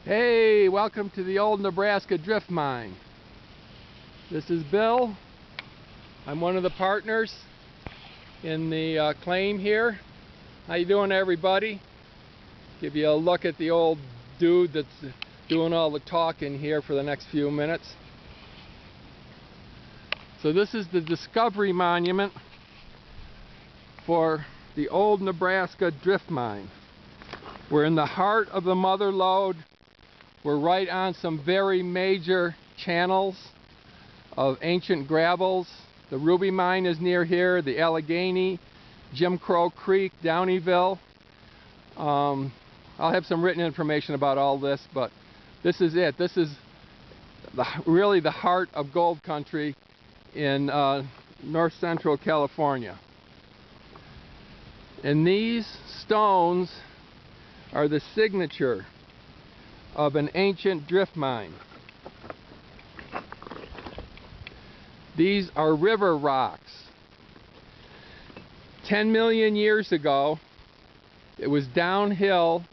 Hey, welcome to the old Nebraska Drift Mine. This is Bill. I'm one of the partners in the claim here. How you doing, everybody? Give you a look at the old dude that's doing all the talking here for the next few minutes. So this is the Discovery Monument for the old Nebraska Drift Mine. We're in the heart of the Mother Lode. We're right on some very major channels of ancient gravels. The Ruby Mine is near here, the Allegheny, Jim Crow Creek, Downeyville. I'll have some written information about all this, but this is it. This is really the heart of gold country in north central California. And these stones are the signature of an ancient drift mine. These are river rocks. 10 million years ago, it was downhill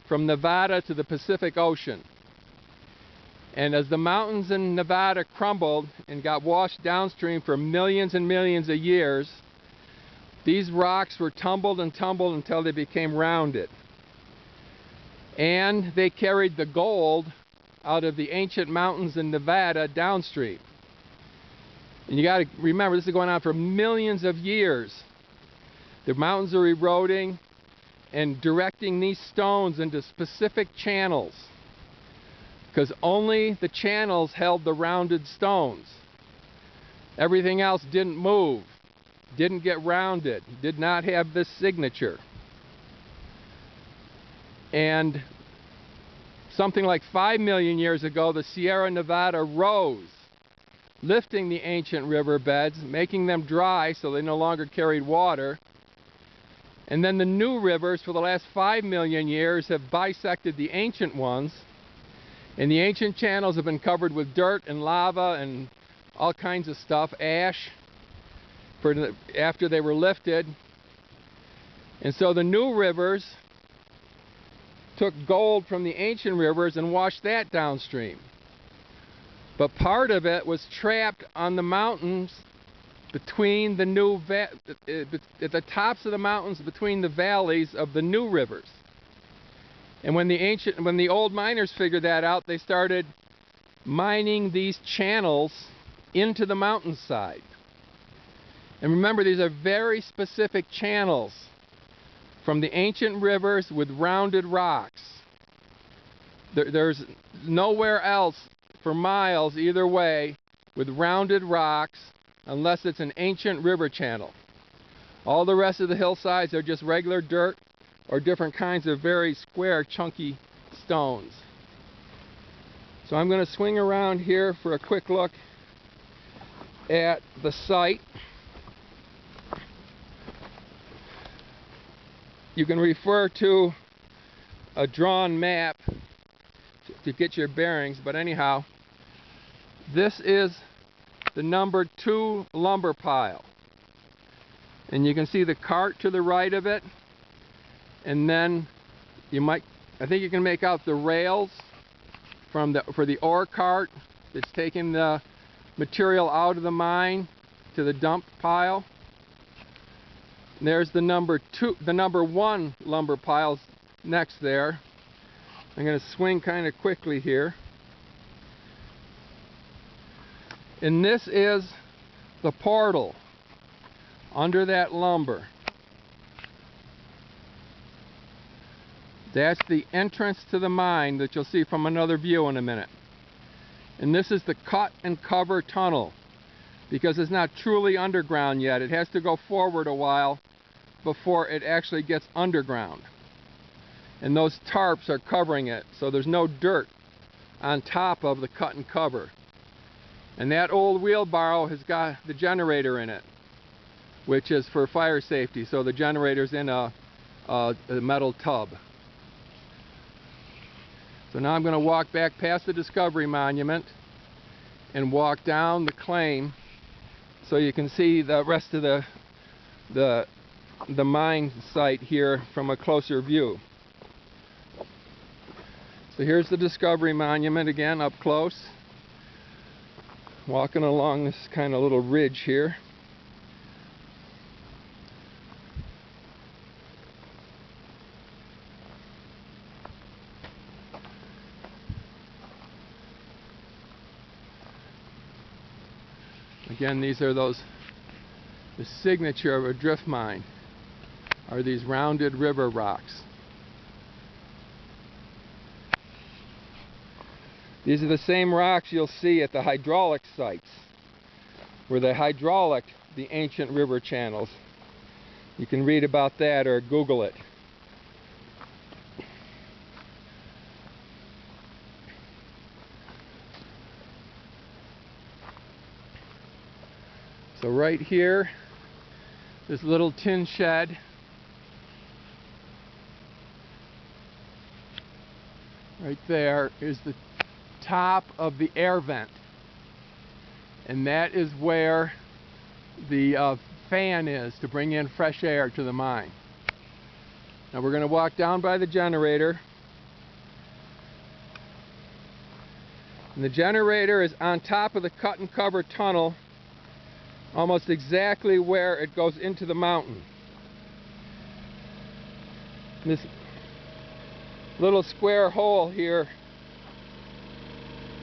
from Nevada to the Pacific Ocean. And as the mountains in Nevada crumbled and got washed downstream for millions and millions of years, these rocks were tumbled and tumbled until they became rounded. And they carried the gold out of the ancient mountains in Nevada downstream. And you got to remember, this is going on for millions of years. The mountains are eroding and directing these stones into specific channels, because only the channels held the rounded stones. Everything else didn't move, didn't get rounded, did not have this signature. And something like 5 million years ago, the Sierra Nevada rose, lifting the ancient riverbeds, making them dry so they no longer carried water. And then the new rivers for the last 5 million years have bisected the ancient ones, and the ancient channels have been covered with dirt and lava and all kinds of stuff, ash, after they were lifted. And so the new rivers took gold from the ancient rivers and washed that downstream. But part of it was trapped on the mountains between the new at the tops of the mountains between the valleys of the new rivers. And when the old miners figured that out, they started mining these channels into the mountainside. And remember, these are very specific channels from the ancient rivers with rounded rocks. There's nowhere else for miles either way with rounded rocks unless it's an ancient river channel. All the rest of the hillsides are just regular dirt or different kinds of very square, chunky stones. So I'm going to swing around here for a quick look at the site. You can refer to a drawn map to get your bearings, but anyhow, this is the number 2 lumber pile. And you can see the cart to the right of it, and then I think you can make out the rails for the ore cart that's taking the material out of the mine to the dump pile. And there's the number 1 lumber piles next there. I'm going to swing kind of quickly here. And this is the portal under that lumber. That's the entrance to the mine that you'll see from another view in a minute. And this is the cut and cover tunnel, because it's not truly underground yet. It has to go forward a while before it actually gets underground. And those tarps are covering it, so there's no dirt on top of the cut and cover. And that old wheelbarrow has got the generator in it, which is for fire safety, so the generator's in a metal tub. So now I'm going to walk back past the Discovery Monument and walk down the claim so you can see the rest of the mine site here from a closer view. So here's the Discovery Monument again up close. Walking along this kind of little ridge here. Again, these are the signature of a drift mine, are these rounded river rocks. These are the same rocks you'll see at the hydraulic sites, where they hydraulic the ancient river channels. You can read about that or Google it. So right here, this little tin shed. Right there is the top of the air vent. And that is where the fan is to bring in fresh air to the mine. Now we're going to walk down by the generator. And the generator is on top of the cut and cover tunnel, almost exactly where it goes into the mountain. This little square hole here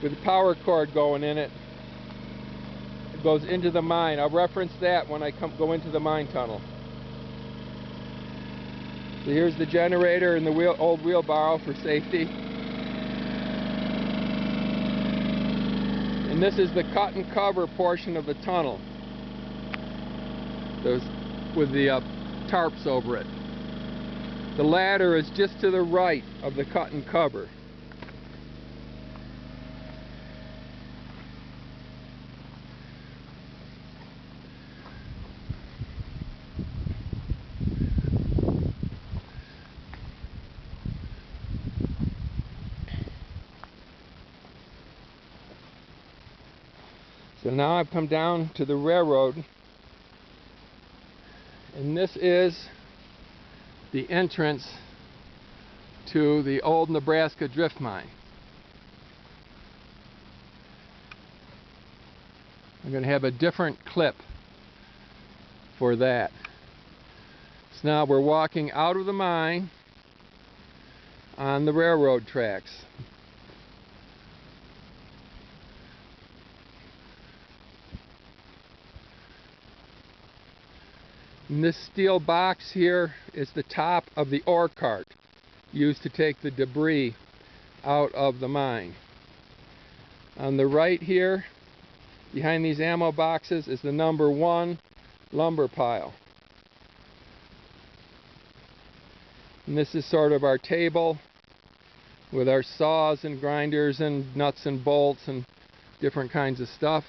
with the power cord going in it, it goes into the mine. I'll reference that when I go into the mine tunnel. So here's the generator and the old wheelbarrow for safety. And this is the cut and cover portion of the tunnel. With the tarps over it. The ladder is just to the right of the cut and cover. So now I've come down to the railroad. And this is the entrance to the old Nebraska drift mine. I'm going to have a different clip for that. So now we're walking out of the mine on the railroad tracks. And this steel box here is the top of the ore cart used to take the debris out of the mine. On the right here, behind these ammo boxes, is the number 1 lumber pile. And this is sort of our table with our saws and grinders and nuts and bolts and different kinds of stuff.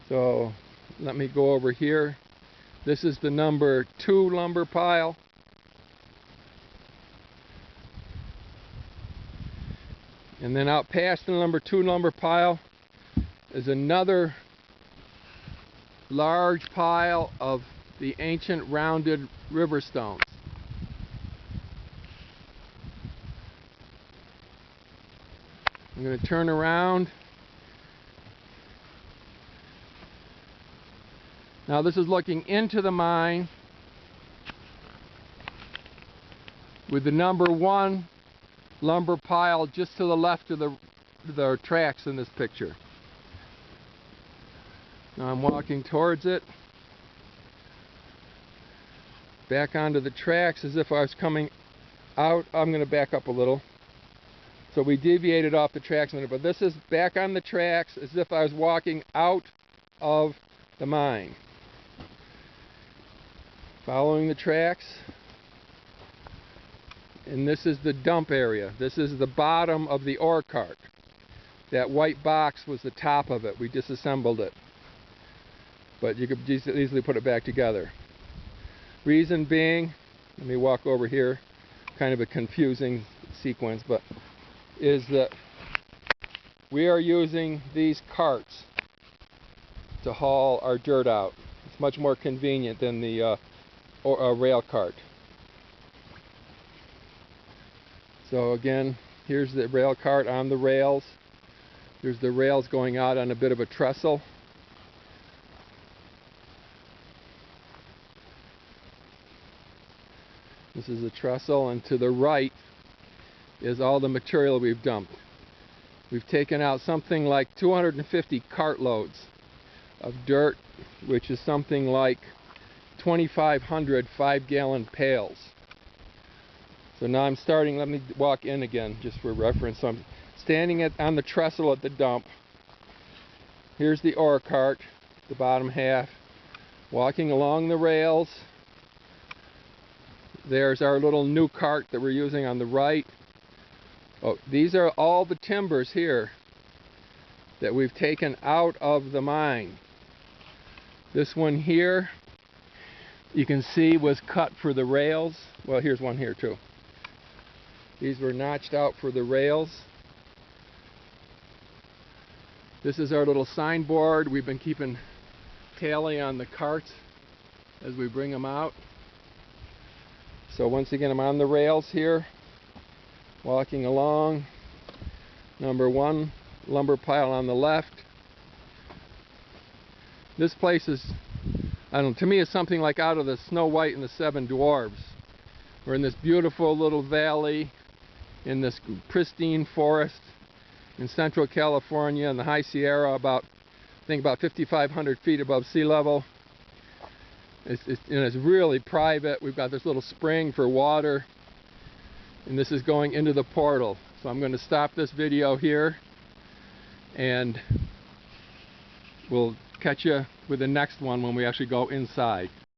So let me go over here. This is the number 2 lumber pile. And then out past the number 2 lumber pile is another large pile of the ancient rounded river stones. I'm going to turn around. Now this is looking into the mine with the number 1 lumber pile just to the left of the tracks in this picture. Now I'm walking towards it, back onto the tracks as if I was coming out. I'm going to back up a little. So we deviated off the tracks a minute, but this is back on the tracks as if I was walking out of the mine. Following the tracks, and this is the dump area. This is the bottom of the ore cart. That white box was the top of it. We disassembled it, but you could easily put it back together. Reason being, let me walk over here, kind of a confusing sequence, but is that we are using these carts to haul our dirt out. It's much more convenient than the rail cart. So again, here's the rail cart on the rails. There's the rails going out on a bit of a trestle. This is a trestle, and to the right is all the material we've dumped. We've taken out something like 250 cartloads of dirt, which is something like 2,500 5-gallon pails. So now I'm starting, let me walk in again just for reference. So I'm standing on the trestle at the dump. Here's the ore cart, the bottom half, walking along the rails. There's our little new cart that we're using on the right. Oh, these are all the timbers here that we've taken out of the mine. This one here, you can see, was cut for the rails. Well, here's one here too. These were notched out for the rails. This is our little signboard. We've been keeping tally on the carts as we bring them out. So once again, I'm on the rails here, walking along. Number 1 lumber pile on the left. This place is, I don't know, to me it's something like out of the Snow White and the Seven Dwarfs. We're in this beautiful little valley in this pristine forest in central California in the High Sierra, I think about 5,500 feet above sea level. It's really private. We've got this little spring for water, and this is going into the portal. So I'm going to stop this video here, and we'll catch you with the next one when we actually go inside.